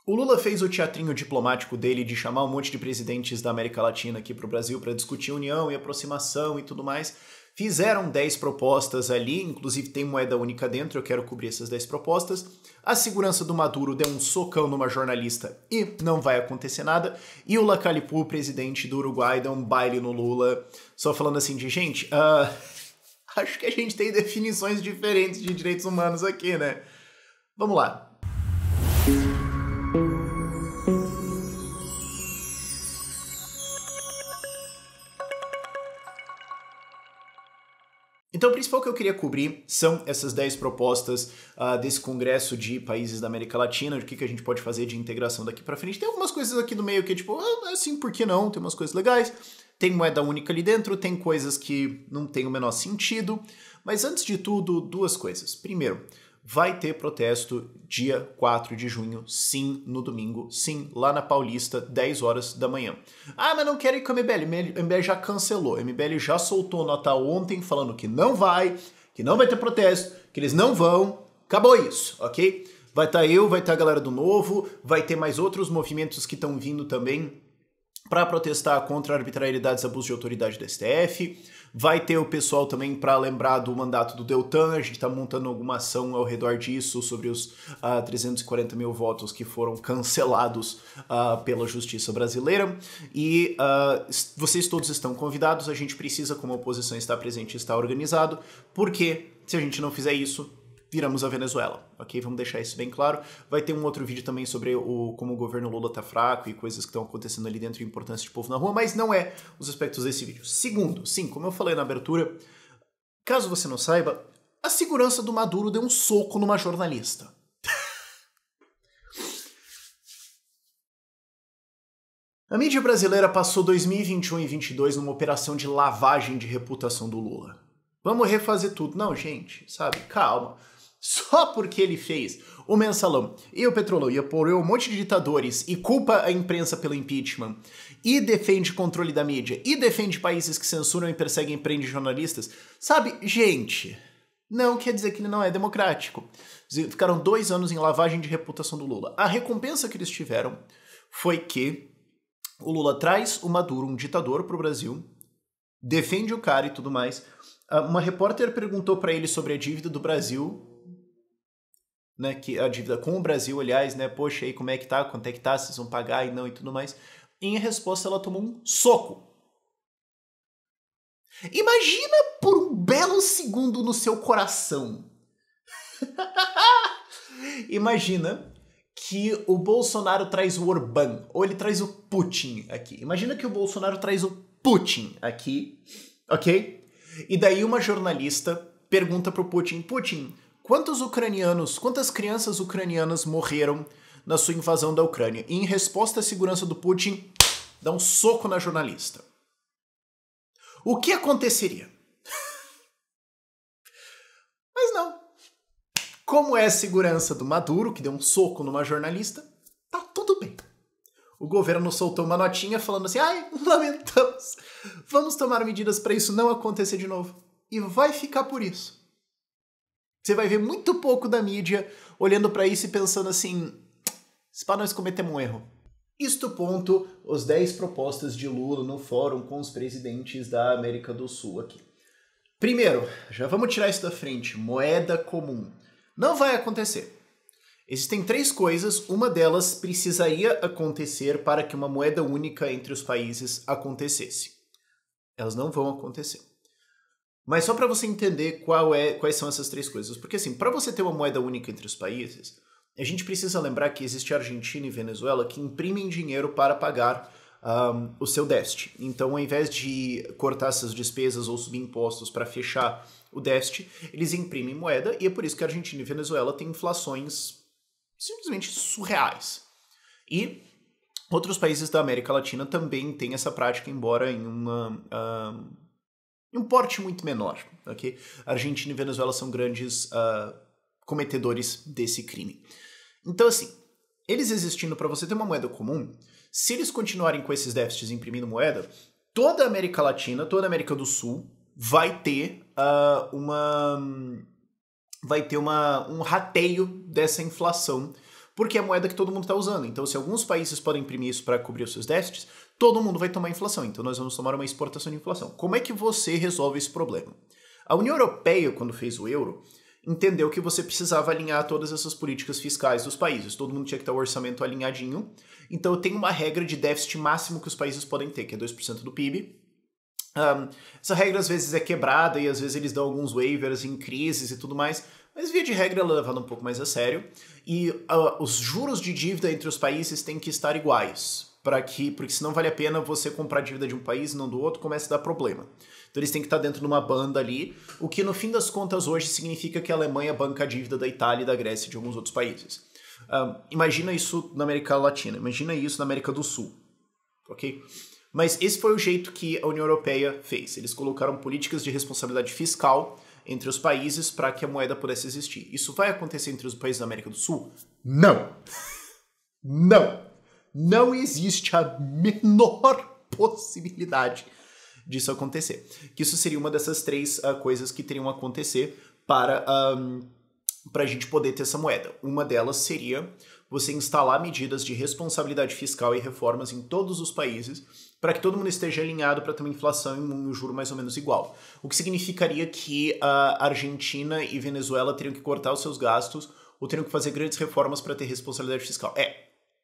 O Lula fez o teatrinho diplomático dele de chamar um monte de presidentes da América Latina aqui para o Brasil para discutir união e aproximação e tudo mais. Fizeram 10 propostas ali, inclusive tem moeda única dentro, eu quero cobrir essas 10 propostas. A segurança do Maduro deu um socão numa jornalista e não vai acontecer nada. E o Lacalipu, presidente do Uruguai, deu um baile no Lula, só falando assim de, gente, acho que a gente tem definições diferentes de direitos humanos aqui, né? Vamos lá. Então, o principal que eu queria cobrir são essas 10 propostas desse congresso de países da América Latina, de que a gente pode fazer de integração daqui pra frente. Tem algumas coisas aqui no meio que é tipo, assim, por que não? Tem umas coisas legais, tem moeda única ali dentro, tem coisas que não tem o menor sentido. Mas antes de tudo, duas coisas. Primeiro, vai ter protesto dia 4 de junho, sim, no domingo, sim, lá na Paulista, 10 horas da manhã. Ah, mas não quero ir com a MBL. A MBL já cancelou. A MBL já soltou nota ontem falando que não vai ter protesto, que eles não vão. Acabou isso, ok? Vai estar eu, vai estar a galera do Novo, vai ter mais outros movimentos que estão vindo também para protestar contra arbitrariedades e abuso de autoridade da STF. Vai ter o pessoal também para lembrar do mandato do Deltan. A gente está montando alguma ação ao redor disso, sobre os 340 mil votos que foram cancelados pela justiça brasileira. E vocês todos estão convidados. A gente precisa, como oposição, estar presente e estar organizado, porque se a gente não fizer isso, viramos a Venezuela, ok? Vamos deixar isso bem claro. Vai ter um outro vídeo também sobre como o governo Lula tá fraco e coisas que estão acontecendo ali dentro e a importância de povo na rua, mas não é os aspectos desse vídeo. Segundo, sim, como eu falei na abertura, caso você não saiba, a segurança do Maduro deu um soco numa jornalista. A mídia brasileira passou 2021 e 2022 numa operação de lavagem de reputação do Lula. Vamos refazer tudo. Não, gente, sabe? Calma. Só porque ele fez o Mensalão e o Petrolão e apoiou um monte de ditadores e culpa a imprensa pelo impeachment e defende controle da mídia e defende países que censuram e perseguem e prendem jornalistas, sabe? Gente, não quer dizer que ele não é democrático. Ficaram 2 anos em lavagem de reputação do Lula. A recompensa que eles tiveram foi que o Lula traz o Maduro, um ditador, pro Brasil, defende o cara e tudo mais. Uma repórter perguntou para ele sobre a dívida do Brasil, né, que a dívida com o Brasil, aliás, né, poxa, aí como é que tá, quanto é que tá, vocês vão pagar e não e tudo mais. E em resposta ela tomou um soco. Imagina por um belo segundo no seu coração. Imagina que o Bolsonaro traz o Orbán, ou ele traz o Putin aqui. Imagina que o Bolsonaro traz o Putin aqui, ok? E daí uma jornalista pergunta pro Putin, quantas crianças ucranianas morreram na sua invasão da Ucrânia? E em resposta à segurança do Putin, dá um soco na jornalista. O que aconteceria? Mas não. Como é a segurança do Maduro, que deu um soco numa jornalista, tá tudo bem. O governo soltou uma notinha falando assim, lamentamos, vamos tomar medidas para isso não acontecer de novo. E vai ficar por isso. Você vai ver muito pouco da mídia olhando para isso e pensando assim, se para nós cometemos um erro. Isto ponto, os 10 propostas de Lula no fórum com os presidentes da América do Sul aqui. Primeiro, já vamos tirar isso da frente, moeda comum. Não vai acontecer. Existem 3 coisas, uma delas precisaria acontecer para que uma moeda única entre os países acontecesse. Elas não vão acontecer. Mas só para você entender quais são essas 3 coisas. Porque assim, para você ter uma moeda única entre os países, a gente precisa lembrar que existe Argentina e Venezuela que imprimem dinheiro para pagar o seu déficit. Então, ao invés de cortar essas despesas ou subir impostos para fechar o déficit, eles imprimem moeda e é por isso que a Argentina e Venezuela têm inflações simplesmente surreais. E outros países da América Latina também têm essa prática, embora em um porte muito menor. Okay? A Argentina e Venezuela são grandes cometedores desse crime. Então, assim, eles existindo para você ter uma moeda comum, se eles continuarem com esses déficits imprimindo moeda, toda a América Latina, toda a América do Sul vai ter um rateio dessa inflação, porque é a moeda que todo mundo está usando. Então, se alguns países podem imprimir isso para cobrir os seus déficits, todo mundo vai tomar inflação. Então, nós vamos tomar uma exportação de inflação. Como é que você resolve esse problema? A União Europeia, quando fez o euro, entendeu que você precisava alinhar todas essas políticas fiscais dos países. Todo mundo tinha que ter o orçamento alinhadinho. Então, tem uma regra de déficit máximo que os países podem ter, que é 2% do PIB. Essa regra às vezes é quebrada e às vezes eles dão alguns waivers em crises e tudo mais, mas via de regra ela é levada um pouco mais a sério. E os juros de dívida entre os países têm que estar iguais, porque senão vale a pena você comprar dívida de um país e não do outro, começa a dar problema. Então eles têm que estar dentro de uma banda ali, o que no fim das contas hoje significa que a Alemanha banca a dívida da Itália e da Grécia e de alguns outros países. Imagina isso na América Latina, imagina isso na América do Sul, ok? Mas esse foi o jeito que a União Europeia fez. Eles colocaram políticas de responsabilidade fiscal entre os países para que a moeda pudesse existir. Isso vai acontecer entre os países da América do Sul? Não! Não! Não existe a menor possibilidade disso acontecer. Que isso seria uma dessas três coisas que teriam a acontecer para a gente poder ter essa moeda. Uma delas seria você instalar medidas de responsabilidade fiscal e reformas em todos os países para que todo mundo esteja alinhado para ter uma inflação e um juro mais ou menos igual. O que significaria que a Argentina e Venezuela teriam que cortar os seus gastos ou teriam que fazer grandes reformas para ter responsabilidade fiscal.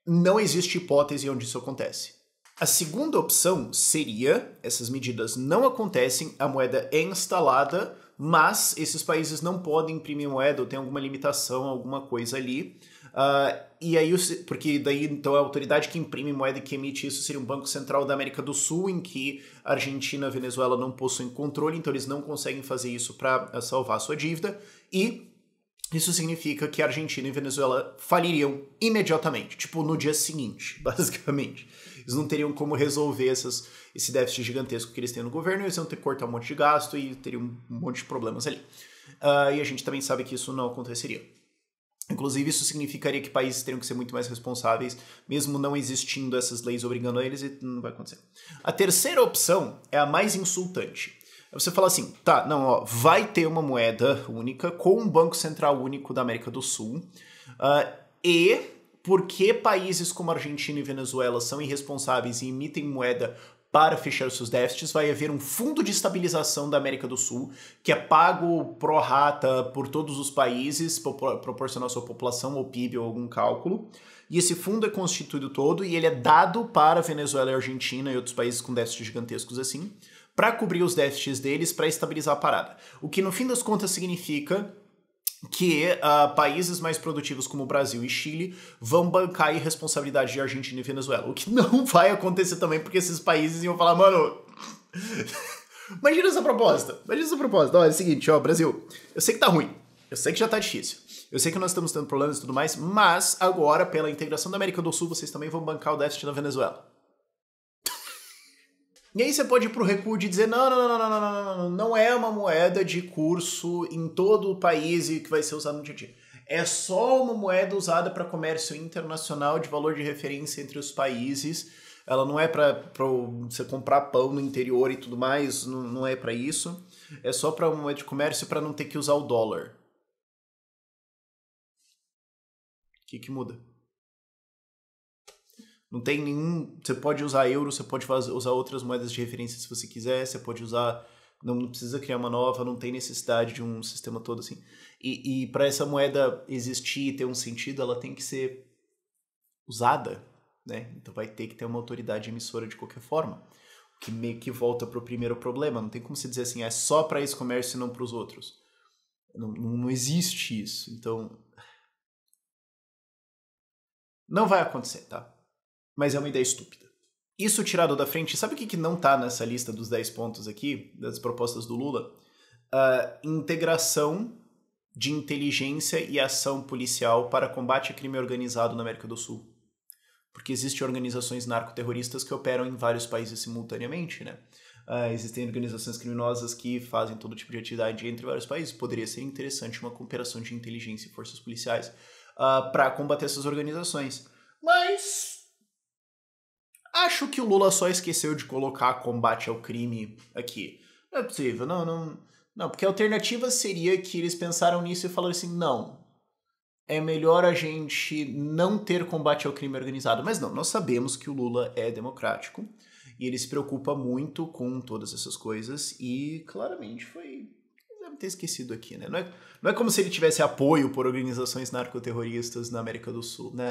Não existe hipótese onde isso acontece. A segunda opção seria, essas medidas não acontecem, a moeda é instalada, mas esses países não podem imprimir moeda ou tem alguma limitação, alguma coisa ali. E aí, porque daí então a autoridade que imprime moeda e que emite isso seria um Banco Central da América do Sul, em que a Argentina e a Venezuela não possuem controle, então eles não conseguem fazer isso para salvar a sua dívida, e isso significa que a Argentina e a Venezuela faliriam imediatamente, tipo no dia seguinte, basicamente. Eles não teriam como resolver esse déficit gigantesco que eles têm no governo, eles iam ter que cortar um monte de gasto e teriam um monte de problemas ali. E a gente também sabe que isso não aconteceria. Inclusive, isso significaria que países teriam que ser muito mais responsáveis, mesmo não existindo essas leis obrigando a eles, e não vai acontecer. A terceira opção é a mais insultante. Você fala assim, tá, não, ó, vai ter uma moeda única com um Banco Central único da América do Sul, e porque países como Argentina e Venezuela são irresponsáveis e emitem moeda para fechar seus déficits, vai haver um fundo de estabilização da América do Sul, que é pago pro rata por todos os países, proporcional à sua população, ou PIB, ou algum cálculo. E esse fundo é constituído todo, e ele é dado para Venezuela e Argentina e outros países com déficits gigantescos assim, para cobrir os déficits deles, para estabilizar a parada. O que, no fim das contas, significa que países mais produtivos como o Brasil e Chile vão bancar a irresponsabilidade de Argentina e Venezuela. O que não vai acontecer também, porque esses países iam falar, mano, imagina essa proposta. Olha, é o seguinte, ó, Brasil, eu sei que tá ruim, eu sei que já tá difícil, eu sei que nós estamos tendo problemas e tudo mais, mas agora, pela integração da América do Sul, vocês também vão bancar o déficit da Venezuela. E aí você pode ir pro recuo de dizer, não é uma moeda de curso em todo o país e que vai ser usada no dia a dia. É só uma moeda usada para comércio internacional de valor de referência entre os países. Ela não é para você comprar pão no interior e tudo mais, não é para isso. É só para uma moeda de comércio para não ter que usar o dólar. O que muda? Não tem nenhum... Você pode usar euro, você pode usar outras moedas de referência se você quiser, você pode usar... Não precisa criar uma nova, não tem necessidade de um sistema todo assim. E para essa moeda existir e ter um sentido, ela tem que ser usada, né? Então vai ter que ter uma autoridade emissora de qualquer forma. O que meio que volta para o primeiro problema. Não tem como se dizer assim, é só para esse comércio e não para os outros. Não existe isso. Então... Não vai acontecer, tá? Mas é uma ideia estúpida. Isso tirado da frente, sabe o que não tá nessa lista dos 10 pontos aqui, das propostas do Lula? Integração de inteligência e ação policial para combate a crime organizado na América do Sul. Porque existem organizações narcoterroristas que operam em vários países simultaneamente, né? Existem organizações criminosas que fazem todo tipo de atividade entre vários países. Poderia ser interessante uma cooperação de inteligência e forças policiais para combater essas organizações. Mas... acho que o Lula só esqueceu de colocar combate ao crime aqui. Não é possível, não, porque a alternativa seria que eles pensaram nisso e falaram assim, não, é melhor a gente não ter combate ao crime organizado. Mas não, nós sabemos que o Lula é democrático e ele se preocupa muito com todas essas coisas e claramente foi... Deve ter esquecido aqui, né? Não é como se ele tivesse apoio por organizações narcoterroristas na América do Sul, né?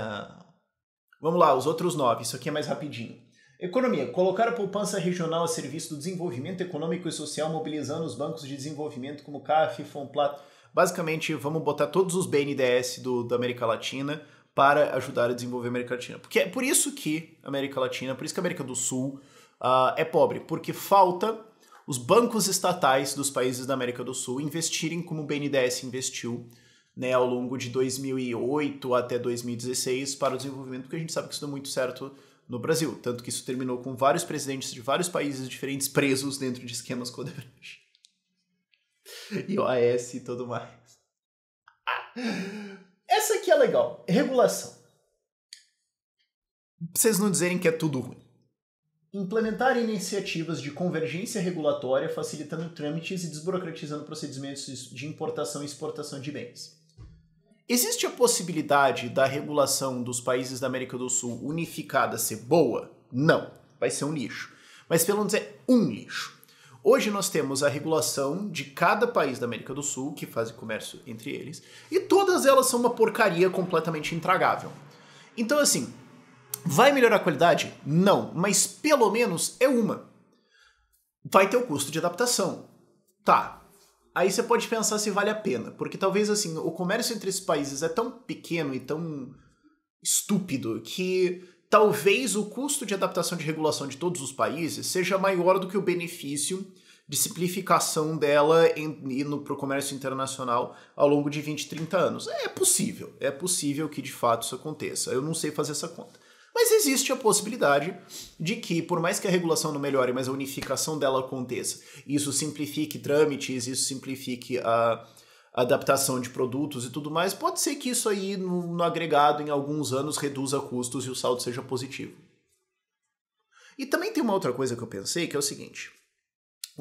Vamos lá, os outros 9, isso aqui é mais rapidinho. Economia. Colocar a poupança regional a serviço do desenvolvimento econômico e social, mobilizando os bancos de desenvolvimento como CAF, FONPLAT. Basicamente, vamos botar todos os BNDES da América Latina para ajudar a desenvolver a América Latina. Porque é por isso que a América Latina, por isso que a América do Sul é pobre, porque falta os bancos estatais dos países da América do Sul investirem como o BNDES investiu, né, ao longo de 2008 até 2016 para o desenvolvimento, porque a gente sabe que isso deu muito certo no Brasil, tanto que isso terminou com vários presidentes de vários países diferentes presos dentro de esquemas Odebrecht e OAS e tudo mais. Essa aqui é legal. Regulação. Pra vocês não dizerem que é tudo ruim. Implementar iniciativas de convergência regulatória, facilitando trâmites e desburocratizando procedimentos de importação e exportação de bens. Existe a possibilidade da regulação dos países da América do Sul unificada ser boa? Não. Vai ser um lixo. Mas pelo menos é um lixo. Hoje nós temos a regulação de cada país da América do Sul, que faz comércio entre eles, e todas elas são uma porcaria completamente intragável. Então, assim, vai melhorar a qualidade? Não, mas pelo menos é uma. Vai ter o custo de adaptação. Tá. Aí você pode pensar se vale a pena, porque talvez, assim, o comércio entre esses países é tão pequeno e tão estúpido que talvez o custo de adaptação de regulação de todos os países seja maior do que o benefício de simplificação dela indo para o comércio internacional ao longo de 20, 30 anos. É possível que de fato isso aconteça. Eu não sei fazer essa conta. Mas existe a possibilidade de que, por mais que a regulação não melhore, mas a unificação dela aconteça, isso simplifique trâmites, isso simplifique a adaptação de produtos e tudo mais, pode ser que isso aí, no agregado, em alguns anos, reduza custos e o saldo seja positivo. E também tem uma outra coisa que eu pensei, que é o seguinte.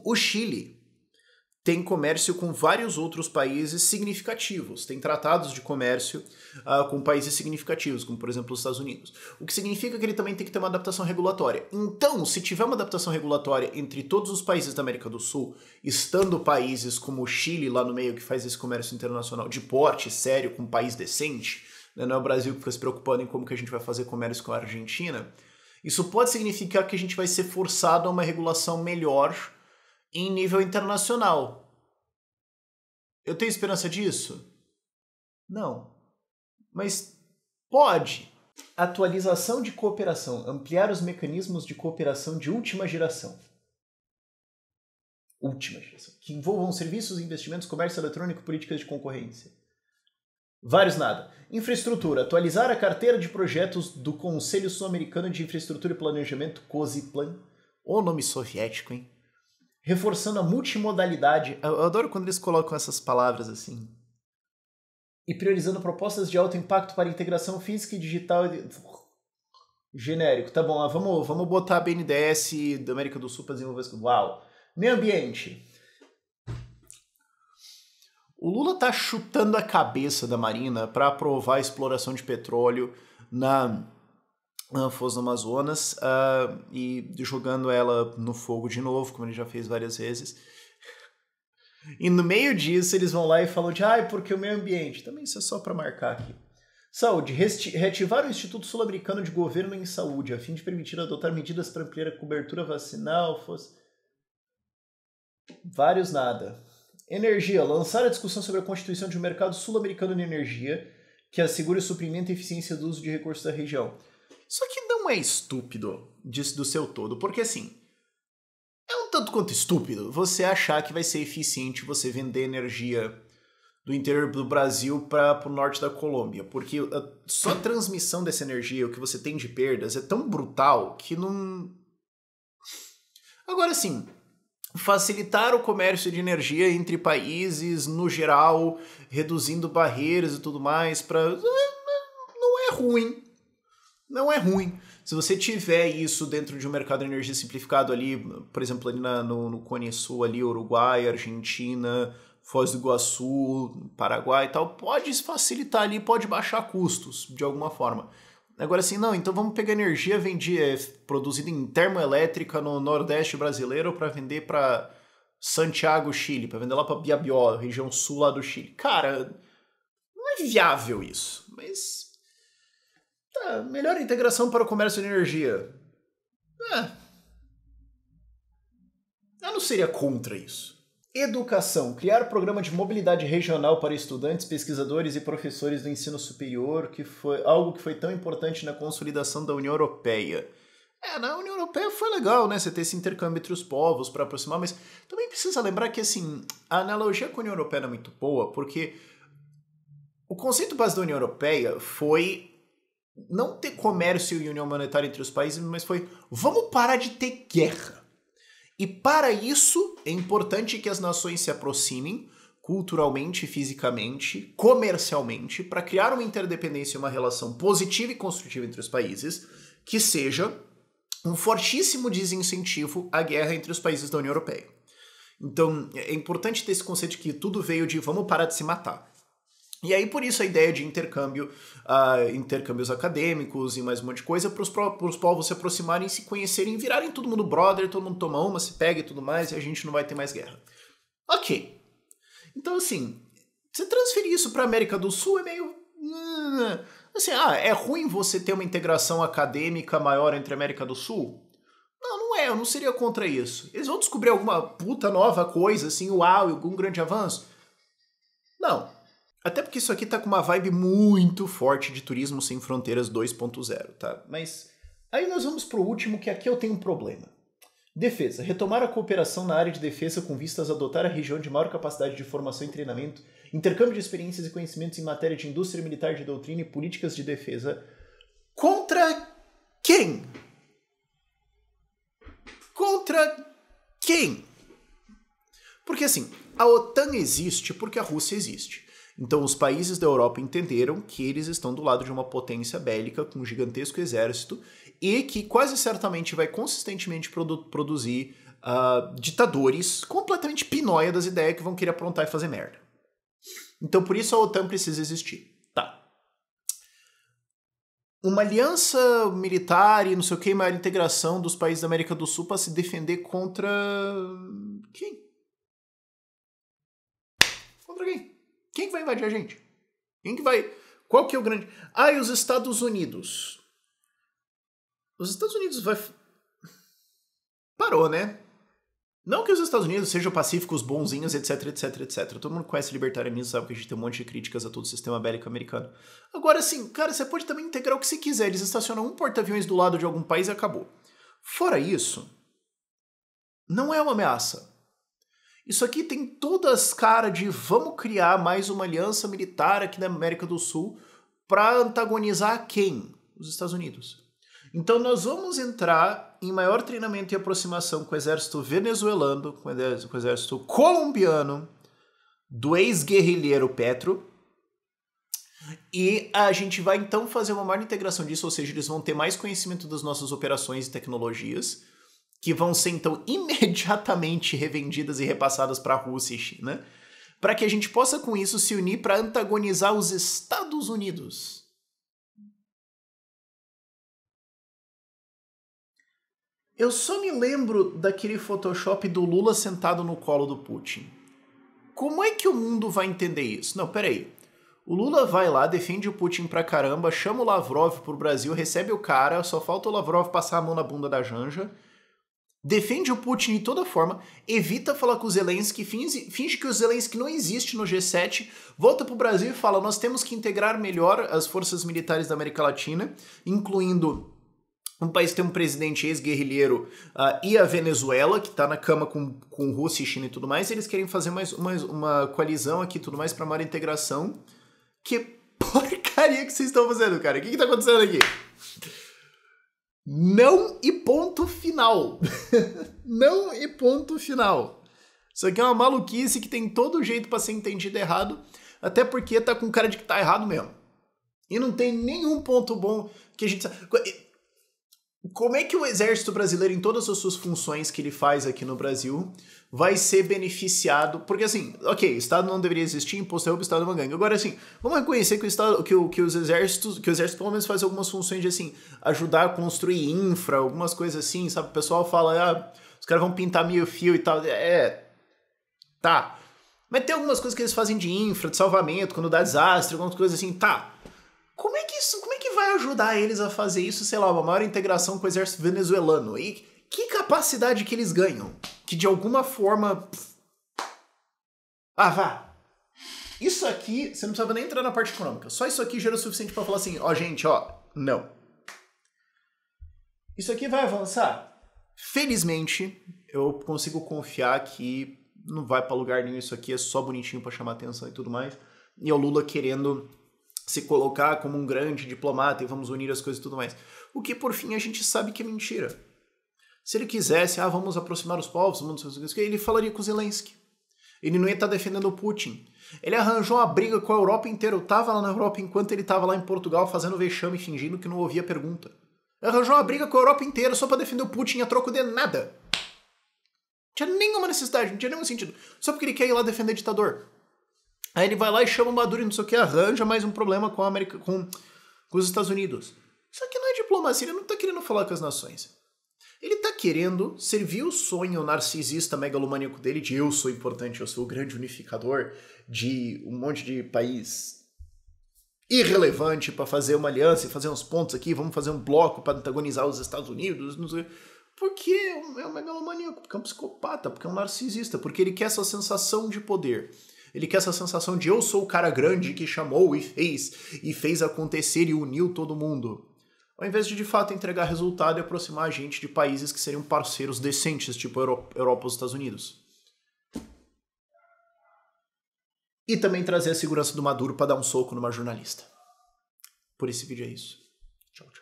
O Chile tem comércio com vários outros países significativos, tem tratados de comércio com países significativos, como por exemplo os Estados Unidos. O que significa que ele também tem que ter uma adaptação regulatória. Então, se tiver uma adaptação regulatória entre todos os países da América do Sul, estando países como o Chile lá no meio, que faz esse comércio internacional de porte sério, com um país decente, né? Não é o Brasil que fica se preocupando em como que a gente vai fazer comércio com a Argentina, isso pode significar que a gente vai ser forçado a uma regulação melhor em nível internacional. Eu tenho esperança disso? Não. Mas pode. Atualização de cooperação. Ampliar os mecanismos de cooperação de última geração. Última geração. Que envolvam serviços, investimentos, comércio eletrônico, políticas de concorrência. Vários nada. Infraestrutura. Atualizar a carteira de projetos do Conselho Sul-Americano de Infraestrutura e Planejamento, COSIPLAN. Ô nome soviético, hein? Reforçando a multimodalidade. Eu adoro quando eles colocam essas palavras assim. E priorizando propostas de alto impacto para integração física e digital. Genérico. Tá bom, vamos botar a BNDES da América do Sul para desenvolver isso. Uau. Meio ambiente. O Lula tá chutando a cabeça da Marina para aprovar a exploração de petróleo na Foz do Amazonas e jogando ela no fogo de novo, como ele já fez várias vezes. E no meio disso eles vão lá e falam de porque o meio ambiente. Também isso é só para marcar aqui. Saúde. Reativar o Instituto Sul-Americano de Governo em Saúde, a fim de permitir adotar medidas para ampliar a cobertura vacinal. Vários nada. Energia. Lançar a discussão sobre a constituição de um mercado sul-americano de energia que assegure o suprimento e eficiência do uso de recursos da região. Isso aqui não é estúpido do seu todo, porque assim, é um tanto quanto estúpido você achar que vai ser eficiente você vender energia do interior do Brasil para o norte da Colômbia, porque só a transmissão dessa energia, o que você tem de perdas, é tão brutal que não... Agora sim, facilitar o comércio de energia entre países no geral, reduzindo barreiras e tudo mais, não é ruim. Não é ruim. Se você tiver isso dentro de um mercado de energia simplificado ali, por exemplo, ali no Cone Sul, ali, Uruguai, Argentina, Foz do Iguaçu, Paraguai e tal, pode facilitar ali, pode baixar custos de alguma forma. Agora assim, não, então vamos pegar energia produzida em termoelétrica no Nordeste brasileiro para vender para Santiago, Chile, para vender lá para Biabió, região sul lá do Chile. Cara, não é viável isso, mas tá, melhor integração para o comércio de energia. Eu não seria contra isso. Educação. Criar programa de mobilidade regional para estudantes, pesquisadores e professores do ensino superior, que foi algo que foi tão importante na consolidação da União Europeia. Na União Europeia foi legal, né? Você ter esse intercâmbio entre os povos para aproximar, mas também precisa lembrar que, assim, a analogia com a União Europeia é muito boa, porque o conceito base da União Europeia foi não ter comércio e união monetária entre os países, mas foi vamos parar de ter guerra. E para isso é importante que as nações se aproximem culturalmente, fisicamente, comercialmente, para criar uma interdependência e uma relação positiva e construtiva entre os países, que seja um fortíssimo desincentivo à guerra entre os países da União Europeia. Então é importante ter esse conceito de que tudo veio de vamos parar de se matar. E aí, por isso, a ideia de intercâmbios acadêmicos e mais um monte de coisa para os povos se aproximarem, se conhecerem, virarem todo mundo brother, todo mundo toma uma, se pega e tudo mais, e a gente não vai ter mais guerra. Ok. Então, assim, você transferir isso para a América do Sul é meio... Assim, é ruim você ter uma integração acadêmica maior entre a América do Sul? Não é, eu não seria contra isso. Eles vão descobrir alguma puta nova coisa, assim, uau, algum grande avanço? Não. Até porque isso aqui tá com uma vibe muito forte de Turismo Sem Fronteiras 2.0, tá? Mas aí nós vamos pro último, que aqui eu tenho um problema. Defesa. Retomar a cooperação na área de defesa com vistas a adotar a região de maior capacidade de formação e treinamento, intercâmbio de experiências e conhecimentos em matéria de indústria militar de doutrina e políticas de defesa. Contra quem? Contra quem? Porque assim, a OTAN existe porque a Rússia existe. Então os países da Europa entenderam que eles estão do lado de uma potência bélica com um gigantesco exército e que quase certamente vai consistentemente produzir ditadores completamente pinóia das ideias que vão querer aprontar e fazer merda. Então por isso a OTAN precisa existir. Tá. Uma aliança militar e não sei o que, maior integração dos países da América do Sul para se defender contra... quem? Contra quem? Quem que vai invadir a gente? Quem que vai... Qual que é o grande... e os Estados Unidos. Os Estados Unidos vai... Parou, né? Não que os Estados Unidos sejam pacíficos, bonzinhos, etc, etc, etc. Todo mundo conhece libertarianismo, sabe que a gente tem um monte de críticas a todo o sistema bélico americano. Agora, assim, cara, você pode também integrar o que você quiser. Eles estacionam um porta-aviões do lado de algum país e acabou. Fora isso, não é uma ameaça. Isso aqui tem todas as caras de vamos criar mais uma aliança militar aqui na América do Sul para antagonizar quem? Os Estados Unidos. Então nós vamos entrar em maior treinamento e aproximação com o exército venezuelano, com o exército colombiano, do ex-guerrilheiro Petro, e a gente vai então fazer uma maior integração disso, ou seja, eles vão ter mais conhecimento das nossas operações e tecnologias, que vão ser, então, imediatamente revendidas e repassadas para a Rússia e China, para que a gente possa, com isso, se unir para antagonizar os Estados Unidos. Eu só me lembro daquele Photoshop do Lula sentado no colo do Putin. Como é que o mundo vai entender isso? Não, peraí. O Lula vai lá, defende o Putin pra caramba, chama o Lavrov pro Brasil, recebe o cara, só falta o Lavrov passar a mão na bunda da Janja, defende o Putin de toda forma, evita falar com o Zelensky, finge que o Zelensky não existe no G7, volta pro Brasil e fala, nós temos que integrar melhor as forças militares da América Latina, incluindo um país que tem um presidente ex-guerrilheiro e a Venezuela, que tá na cama com Rússia e China e tudo mais, eles querem fazer mais uma coalizão aqui e tudo mais pra maior integração. Que porcaria que vocês estão fazendo, cara? O que tá acontecendo aqui? Não e ponto final. Não e ponto final. Isso aqui é uma maluquice que tem todo jeito pra ser entendido errado, até porque tá com cara de que tá errado mesmo. E não tem nenhum ponto bom que a gente... como é que o exército brasileiro, em todas as suas funções que ele faz aqui no Brasil, vai ser beneficiado? Porque assim, ok, o Estado não deveria existir, imposto é roubo, o Estado é uma gangue. Agora assim, vamos reconhecer que o Estado, que o exército pelo menos faz algumas funções de assim, ajudar a construir infra, algumas coisas assim, sabe? O pessoal fala, os caras vão pintar meio fio e tal. Tá. Mas tem algumas coisas que eles fazem de infra, de salvamento, quando dá desastre, algumas coisas assim, tá. Como é que vai ajudar eles a fazer isso, sei lá, uma maior integração com o exército venezuelano? E que capacidade que eles ganham? Que de alguma forma... vá. Isso aqui, você não precisava nem entrar na parte econômica. Só isso aqui já era o suficiente pra falar assim, gente, não. Isso aqui vai avançar? Felizmente, eu consigo confiar que não vai pra lugar nenhum, isso aqui é só bonitinho pra chamar atenção e tudo mais. E é o Lula querendo se colocar como um grande diplomata e vamos unir as coisas e tudo mais. O que, por fim, a gente sabe que é mentira. Se ele quisesse, vamos aproximar os povos, ele falaria com o Zelensky. Ele não ia estar defendendo o Putin. Ele arranjou uma briga com a Europa inteira. Eu tava lá na Europa enquanto ele tava lá em Portugal fazendo vexame, fingindo que não ouvia a pergunta. Ele arranjou uma briga com a Europa inteira só pra defender o Putin a troco de nada. Não tinha nenhuma necessidade, não tinha nenhum sentido. Só porque ele quer ir lá defender ditador. Aí ele vai lá e chama o Maduro e não sei o que, arranja mais um problema com a América, com os Estados Unidos. Isso aqui não é diplomacia, ele não tá querendo falar com as nações. Ele tá querendo servir o sonho narcisista megalomaníaco dele de eu sou importante, eu sou o grande unificador de um monte de país irrelevante para fazer uma aliança e fazer uns pontos aqui, vamos fazer um bloco para antagonizar os Estados Unidos, não sei. Porque é um megalomaníaco, porque é um psicopata, porque é um narcisista, porque ele quer essa sensação de poder. Ele quer essa sensação de eu sou o cara grande que chamou e fez acontecer e uniu todo mundo. Ao invés de fato entregar resultado e aproximar a gente de países que seriam parceiros decentes, tipo Europa ou os Estados Unidos. E também trazer a segurança do Maduro para dar um soco numa jornalista. Por esse vídeo é isso. Tchau, tchau.